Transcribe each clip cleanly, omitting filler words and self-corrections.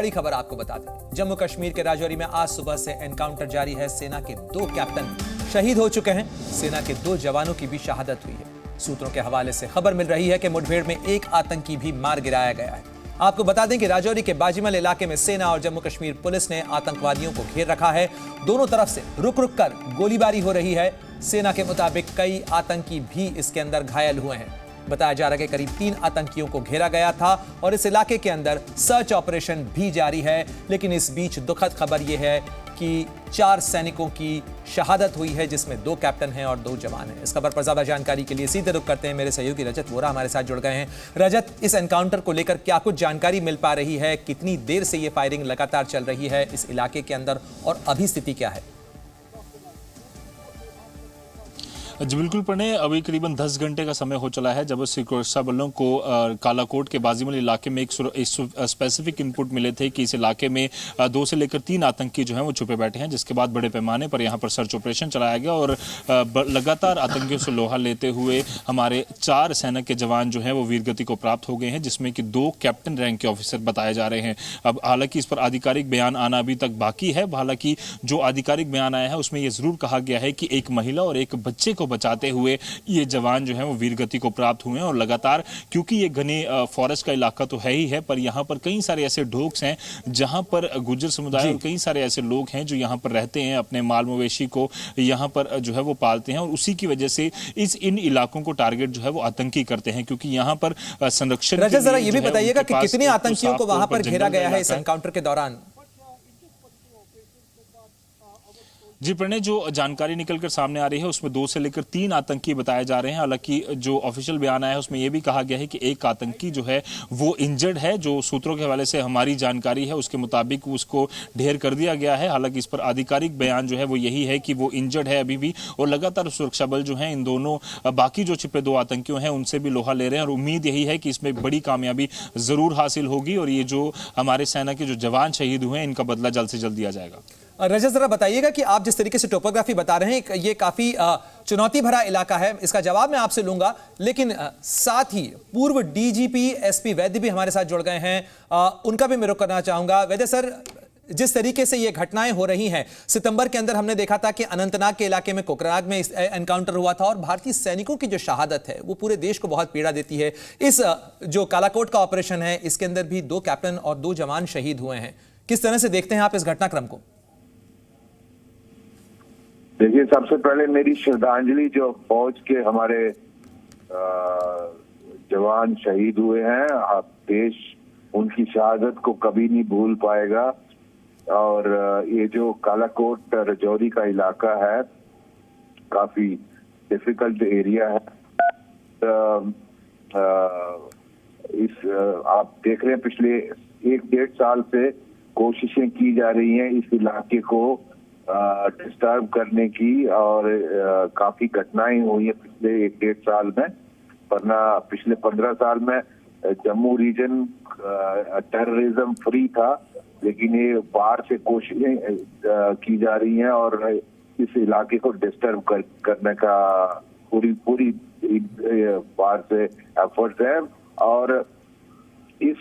बड़ी खबर आपको बता दें, जम्मू कश्मीर के राजौरी में आज सुबह से एनकाउंटर जारी है। सेना के 2 कैप्टन शहीद हो चुके हैं। सेना के 2 जवानों की भी शहादत हुई है। सूत्रों के हवाले से खबर मिल रही है कि मुठभेड़ में एक आतंकी भी मार गिराया गया है। आपको बता दें कि राजौरी के बाजीमल इलाके में सेना और जम्मू कश्मीर पुलिस ने आतंकवादियों को घेर रखा है। दोनों तरफ से रुक रुक कर गोलीबारी हो रही है। सेना के मुताबिक कई आतंकी भी इसके अंदर घायल हुए हैं। बताया जा रहा है कि करीब 3 आतंकियों को घेरा गया था और इस इलाके के अंदर सर्च ऑपरेशन भी जारी है। लेकिन इस बीच दुखद खबर यह है कि 4 सैनिकों की शहादत हुई है, जिसमें 2 कैप्टन हैं और 2 जवान हैं। इस खबर पर ज्यादा जानकारी के लिए सीधे रुख करते हैं मेरे सहयोगी रजत वोरा हमारे साथ जुड़ गए हैं। रजत, इस एनकाउंटर को लेकर क्या कुछ जानकारी मिल पा रही है? कितनी देर से ये फायरिंग लगातार चल रही है इस इलाके के अंदर और अभी स्थिति क्या है? जी बिल्कुल प्रणय, अभी करीबन 10 घंटे का समय हो चला है जब सुरक्षा बलों को कालाकोट के बाजीमल इलाके में एक स्पेसिफिक इनपुट मिले थे कि इस इलाके में 2 से लेकर 3 आतंकी जो हैं वो छुपे बैठे हैं, जिसके बाद बड़े पैमाने पर यहां पर सर्च ऑपरेशन चलाया गया और लगातार आतंकियों से लोहा लेते हुए हमारे 4 सेना के जवान जो हैं वो वीरगति को प्राप्त हो गए हैं, जिसमें कि 2 कैप्टन रैंक के ऑफिसर बताए जा रहे हैं। अब हालांकि इस पर आधिकारिक बयान आना अभी तक बाकी है। हालांकि जो आधिकारिक बयान आया है उसमें यह जरूर कहा गया है कि एक महिला और एक बच्चे को बचाते हुए ये जवान जो है वो वीरगति को प्राप्त हुए हैं। और लगातार, क्योंकि ये घने फॉरेस्ट का इलाका तो है ही है, पर यहाँ पर कई सारे ऐसे ढोक्स हैं जहां पर गुर्जर समुदाय और कई सारे ऐसे लोग हैं जो यहाँ पर रहते हैं, अपने माल मवेशी को यहाँ पर जो है वो पालते हैं और उसी की वजह से इन इलाकों को टारगेट जो है वो आतंकी करते हैं, क्योंकि यहाँ पर संरक्षण। जरा ये भी बताइएगा कि कितने आतंकियों को वहां पर घेरा गया है इस एनकाउंटर के दौरान? जी प्रणय, जो जानकारी निकलकर सामने आ रही है उसमें 2 से लेकर 3 आतंकी बताए जा रहे हैं। हालांकि जो ऑफिशियल बयान आया है उसमें यह भी कहा गया है कि एक आतंकी जो है वो इंजर्ड है। जो सूत्रों के हवाले से हमारी जानकारी है उसके मुताबिक उसको ढेर कर दिया गया है। हालांकि इस पर आधिकारिक बयान जो है वो यही है कि वो इंजर्ड है अभी भी, और लगातार सुरक्षा बल जो है इन दोनों बाकी जो छिपे 2 आतंकियों हैं उनसे भी लोहा ले रहे हैं और उम्मीद यही है कि इसमें बड़ी कामयाबी जरूर हासिल होगी और ये जो हमारे सेना के जो जवान शहीद हुए हैं इनका बदला जल्द से जल्द दिया जाएगा। रजत, जरा बताइएगा कि आप जिस तरीके से टोपोग्राफी बता रहे हैं ये काफी चुनौती भरा इलाका है, इसका जवाब मैं आपसे लूंगा, लेकिन साथ ही पूर्व डीजीपी एसपी वैद्य भी हमारे साथ जुड़ गए हैं। उनका भी मैं रुख करना चाहूंगा। वैद्य सर, जिस तरीके से ये घटनाएं हो रही हैं, सितंबर के अंदर हमने देखा था कि अनंतनाग के इलाके में कोकराग में एनकाउंटर हुआ था और भारतीय सैनिकों की जो शहादत है वो पूरे देश को बहुत पीड़ा देती है। इस जो कालाकोट का ऑपरेशन है इसके अंदर भी 2 कैप्टन और 2 जवान शहीद हुए हैं। किस तरह से देखते हैं आप इस घटनाक्रम को? देखिए, सबसे पहले मेरी श्रद्धांजलि जो फौज के हमारे जवान शहीद हुए हैं। देश उनकी शहादत को कभी नहीं भूल पाएगा। और ये जो कालाकोट राजौरी का इलाका है काफी डिफिकल्ट एरिया है। आप देख रहे हैं पिछले 1-1.5 साल से कोशिशें की जा रही हैं इस इलाके को डिस्टर्ब करने की और काफी घटनाएं हुई है पिछले 1-1.5 साल में। वरना पिछले 15 साल में जम्मू रीजन टेररिज्म फ्री था, लेकिन ये बाहर से कोशिशें की जा रही हैं और इस इलाके को डिस्टर्ब करने का पूरी बाहर से एफर्ट्स है। और इस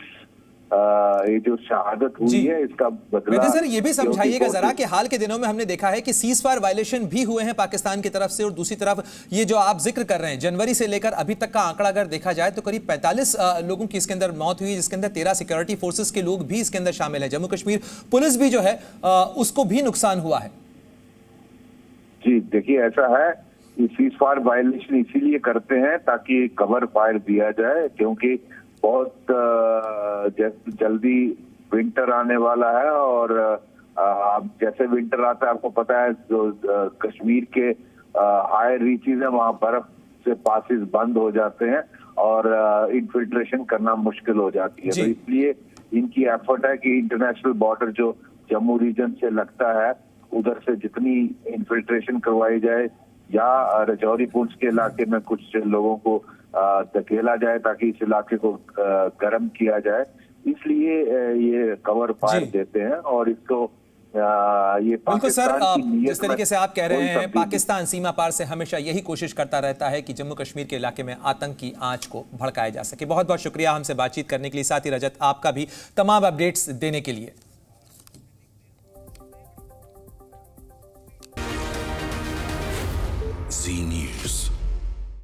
ये जो शहादत हुई है इसका बदला। सर, ये भी समझाइएगा जरा कि हाल के दिनों में हमने देखा है कि सीज फायर वायलेशन भी हुए हैं पाकिस्तान की तरफ से, और दूसरी तरफ ये जो आप जिक्र कर रहे हैं जनवरी से लेकर अभी तक का आंकड़ा अगर देखा जाए तो करीब 45 लोगों की इसके अंदर मौत हुई, जिसके अंदर 13 सिक्योरिटी फोर्सेस के लोग भी इसके अंदर शामिल है। जम्मू कश्मीर पुलिस भी जो है उसको भी नुकसान हुआ है। जी देखिए, ऐसा है, सीज फायर वायलेशन इसीलिए करते हैं ताकि कवर फायर दिया जाए, क्योंकि बहुत जल्दी विंटर आने वाला है। और अब जैसे विंटर आता है आपको पता है, जो कश्मीर के हायर रीचेज है वहां बर्फ से पासेस बंद हो जाते हैं और इन्फिल्ट्रेशन करना मुश्किल हो जाती है। तो इसलिए इनकी एफर्ट है कि इंटरनेशनल बॉर्डर जो जम्मू रीजन से लगता है उधर से जितनी इन्फिल्ट्रेशन करवाई जाए, या राजौरी पुंछ के इलाके में कुछ लोगों को धकेला जाए ताकि इस इलाके को गर्म किया जाए। इसलिए ये कवर फायर देते हैं और इसको ये बिल्कुल सर, पाकिस्तान की नीयत जिस तरीके से आप कह रहे कोई हैं, तब्दीली- पाकिस्तान सीमा पार से हमेशा यही कोशिश करता रहता है कि जम्मू कश्मीर के इलाके में आतंक की आंच को भड़काया जा सके। बहुत बहुत शुक्रिया हमसे बातचीत करने के लिए। साथ ही रजत, आपका भी तमाम अपडेट्स देने के लिए। Z News.